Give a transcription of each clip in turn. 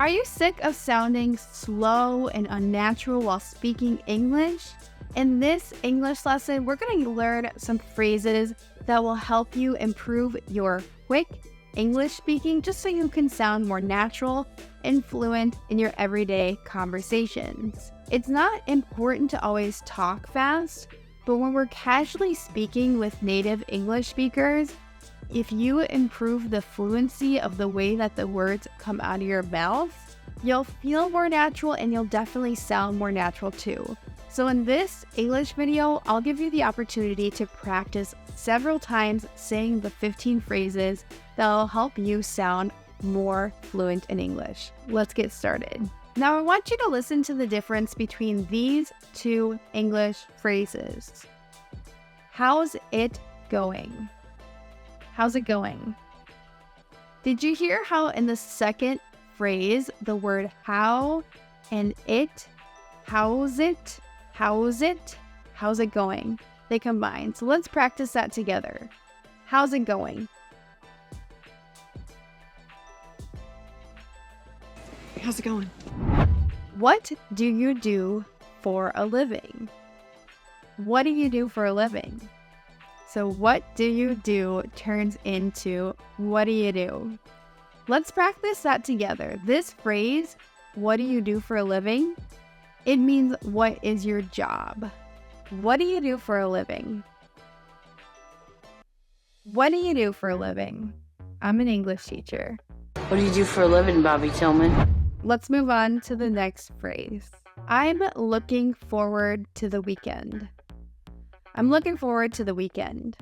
Are you sick of sounding slow and unnatural while speaking English? In this English lesson, we're going to learn some phrases that will help you improve your quick English speaking just so you can sound more natural and fluent in your everyday conversations. It's not important to always talk fast, but when we're casually speaking with native English speakers, if you improve the fluency of the way that the words come out of your mouth, you'll feel more natural and you'll definitely sound more natural too. So in this English video, I'll give you the opportunity to practice several times saying the 15 phrases that'll help you sound more fluent in English. Let's get started. Now I want you to listen to the difference between these two English phrases. How's it going? How's it going? Did you hear how in the second phrase, the word how and it, how's it, how's it going? They combine. So let's practice that together. How's it going? How's it going? What do you do for a living? What do you do for a living? So what do you do turns into what do you do? Let's practice that together. This phrase, what do you do for a living? It means what is your job? What do you do for a living? What do you do for a living? I'm an English teacher. What do you do for a living, Bobby Tillman? Let's move on to the next phrase. I'm looking forward to the weekend. I'm looking forward to the weekend.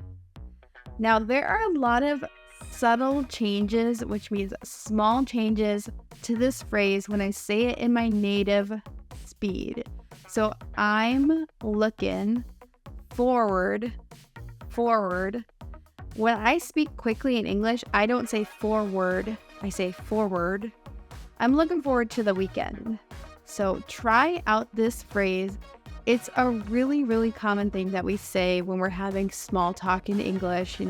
Now, there are a lot of subtle changes, which means small changes to this phrase when I say it in my native speed. So I'm looking forward. When I speak quickly in English, I don't say forward, I say forward. I'm looking forward to the weekend. So try out this phrase. It's a really, really common thing that we say when we're having small talk in English,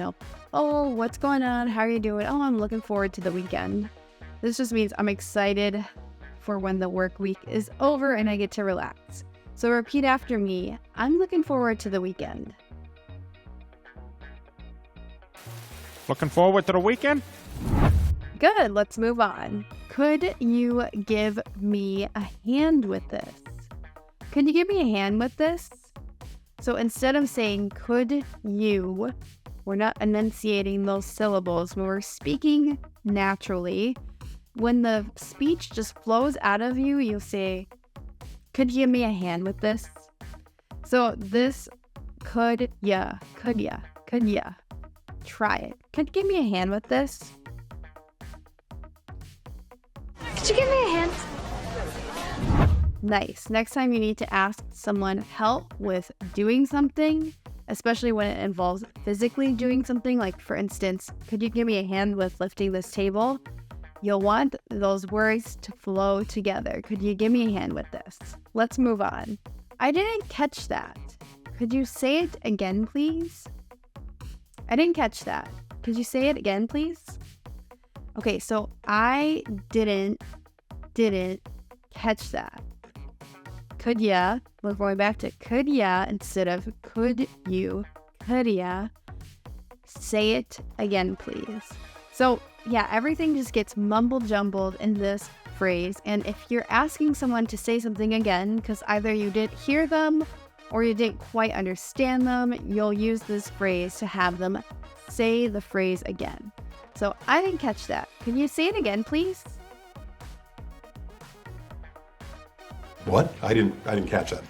oh, what's going on? How are you doing? Oh, I'm looking forward to the weekend. This just means I'm excited for when the work week is over and I get to relax. So repeat after me. I'm looking forward to the weekend. Looking forward to the weekend? Good, let's move on. Could you give me a hand with this? Could you give me a hand with this? So instead of saying could you, we're not enunciating those syllables. When we're speaking naturally, when the speech just flows out of you, you'll say, could you give me a hand with this? So this could ya. Try it. Could you give me a hand with this? Could you give me a hand? Nice. Next time you need to ask someone help with doing something, especially when it involves physically doing something, like for instance, could you give me a hand with lifting this table? You'll want those words to flow together. Could you give me a hand with this? Let's move on. I didn't catch that. Could you say it again, please? I didn't catch that. Could you say it again, please? Okay, so I didn't catch that. Could ya, we're going back to could ya instead of could you. Could ya say it again, please? So yeah, everything just gets mumbled jumbled in this phrase. And if you're asking someone to say something again, because either you didn't hear them or you didn't quite understand them, you'll use this phrase to have them say the phrase again. So I didn't catch that. Can you say it again, please? What? I didn't catch that.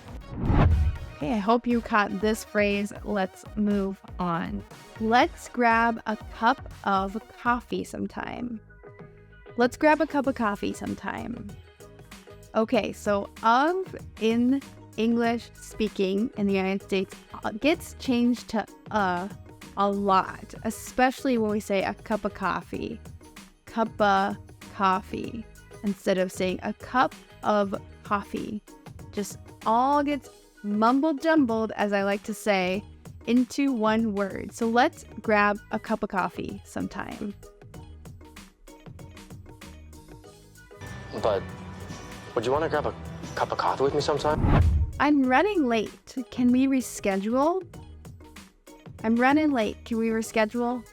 Okay, I hope you caught this phrase. Let's move on. Let's grab a cup of coffee sometime. Let's grab a cup of coffee sometime. Okay, so of in English speaking in the United States gets changed to a lot, especially when we say a cup of coffee. Cup of coffee instead of saying a cup of coffee. Just all gets mumbled jumbled, as I like to say, into one word. So let's grab a cup of coffee sometime. but would you want to grab a cup of coffee with me sometime? I'm running late. Can we reschedule? I'm running late. Can we reschedule?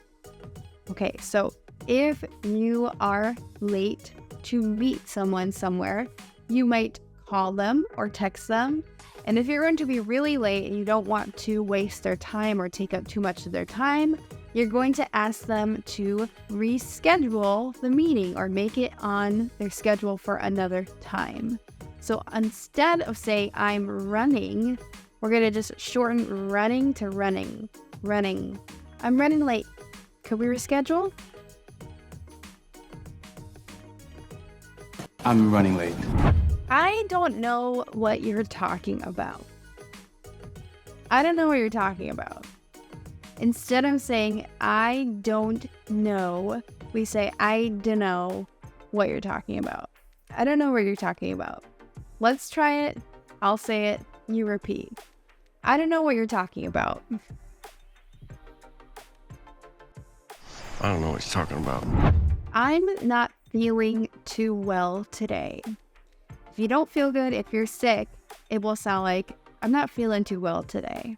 Okay, so if you are late to meet someone somewhere, you might call them or text them. And if you're going to be really late and you don't want to waste their time or take up too much of their time, you're going to ask them to reschedule the meeting or make it on their schedule for another time. So instead of saying I'm running, we're going to just shorten running to running. Running. I'm running late. Could we reschedule? I'm running late. I don't know what you're talking about. I don't know what you're talking about. Instead of saying I don't know, we say I don't know what you're talking about. I don't know what you're talking about. Let's try it. I'll say it. You repeat. I don't know what you're talking about. I don't know what you're talking about. I'm not feeling too well today. If you don't feel good, if you're sick, it will sound like I'm not feeling too well today.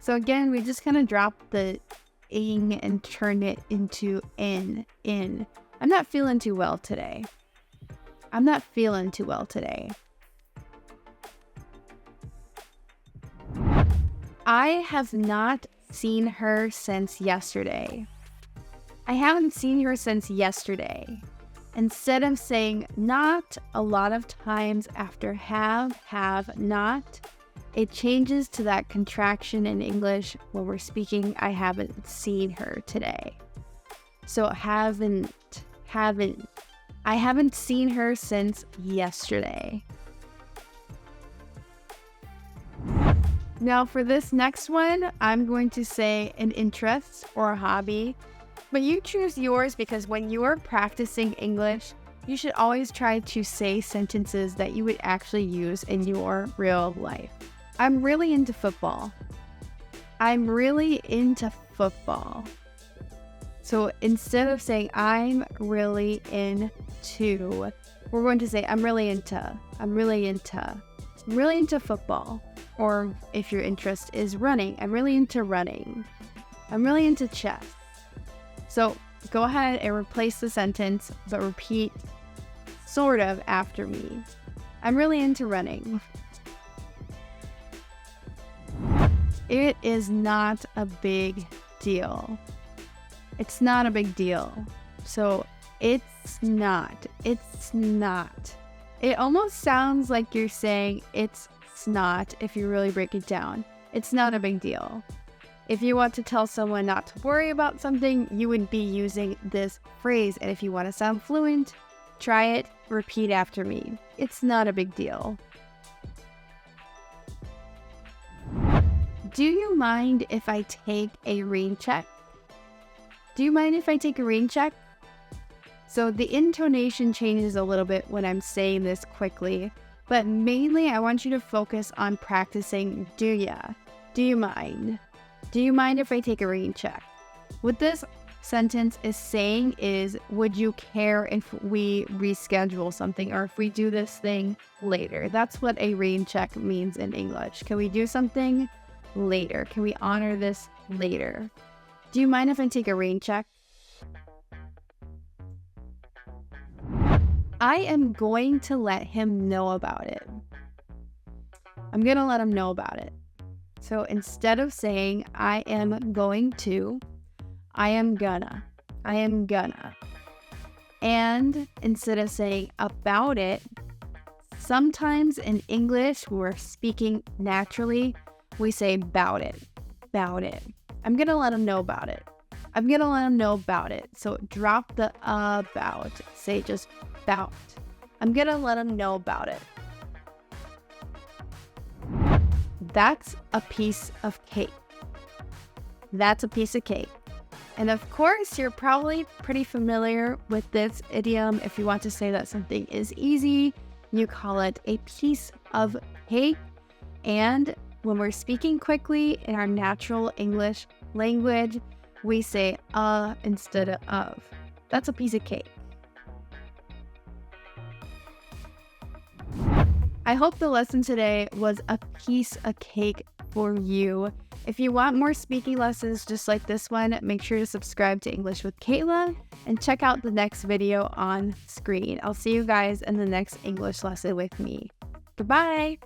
So again, we just kind of drop the ing and turn it into in. I'm not feeling too well today. I'm not feeling too well today. I have not seen her since yesterday. I haven't seen her since yesterday. Instead of saying not, a lot of times after have not, it changes to that contraction in English when we're speaking, I haven't seen her today. So haven't. I haven't seen her since yesterday. Now for this next one, I'm going to say an interest or a hobby. But you choose yours because when you are practicing English, you should always try to say sentences that you would actually use in your real life. I'm really into football. I'm really into football. So instead of saying I'm really into, we're going to say I'm really into football. Or if your interest is running, I'm really into running. I'm really into chess. So go ahead and replace the sentence, but repeat sort of after me. I'm really into running. It is not a big deal. It's not a big deal. So it's not. It almost sounds like you're saying it's not if you really break it down. It's not a big deal. If you want to tell someone not to worry about something, you would be using this phrase. And if you want to sound fluent, try it, repeat after me. It's not a big deal. Do you mind if I take a rain check? Do you mind if I take a rain check? So the intonation changes a little bit when I'm saying this quickly, but mainly I want you to focus on practicing do ya? Do you mind? Do you mind if I take a rain check? What this sentence is saying is, would you care if we reschedule something or if we do this thing later? That's what a rain check means in English. Can we do something later? Can we honor this later? Do you mind if I take a rain check? I am going to let him know about it. I'm going to let him know about it. So instead of saying I am going to, I am gonna. And instead of saying about it, sometimes in English, when we're speaking naturally, we say about it. I'm gonna let him know about it. So drop the about. Say just about. I'm gonna let him know about it. That's a piece of cake. And of course, you're probably pretty familiar with this idiom. If you want to say that something is easy, you call it a piece of cake. And when we're speaking quickly in our natural English language, we say instead of. That's a piece of cake. I hope the lesson today was a piece of cake for you. If you want more speaking lessons just like this one, make sure to subscribe to English with Kayla and check out the next video on screen. I'll see you guys in the next English lesson with me. Goodbye.